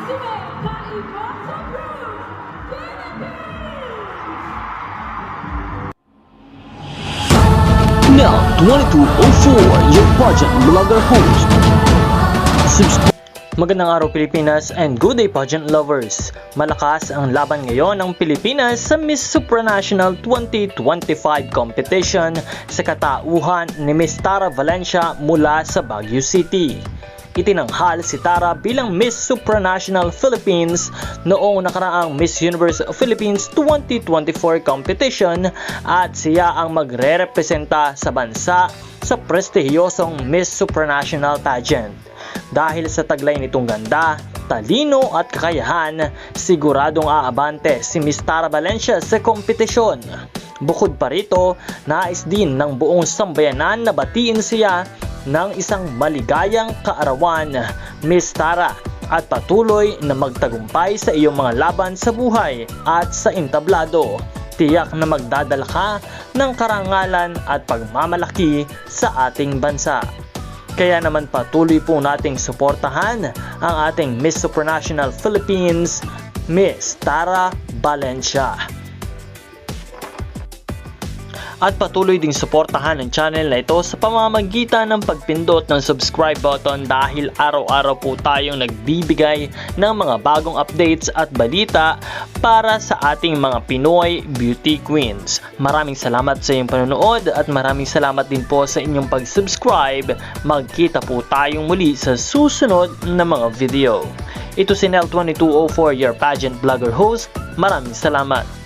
Now, 2204, your pageant vlogger host. Magandang araw Pilipinas and good day pageant lovers. Malakas ang laban ngayon ng Pilipinas sa Miss Supranational 2025 competition sa katauhan ni Miss Tara Valencia mula sa Baguio City. Itinanghal si Tara bilang Miss Supranational Philippines noong nakaraang Miss Universe Philippines 2024 competition at siya ang magre-representa sa bansa sa prestihiyosong Miss Supranational pageant. Dahil sa taglay nitong ganda, talino at kakayahan, siguradong aabante si Miss Tara Valencia sa kompetisyon. Bukod pa rito, nais din ng buong sambayanan na batiin siya ng isang maligayang kaarawan, Miss Tara, at patuloy na magtagumpay sa iyong mga laban sa buhay at sa entablado. Tiyak na magdadala ka ng karangalan at pagmamalaki sa ating bansa. Kaya naman patuloy po nating suportahan ang ating Miss Supranational Philippines, Miss Tara Valencia. At patuloy ding suportahan ang channel na ito sa pamamagitan ng pagpindot ng subscribe button dahil araw-araw po tayong nagbibigay ng mga bagong updates at balita para sa ating mga Pinoy Beauty Queens. Maraming salamat sa iyong panonood at maraming salamat din po sa inyong pag-subscribe. Magkita po tayong muli sa susunod na mga video. Ito si Nel2204, your pageant vlogger host. Maraming salamat.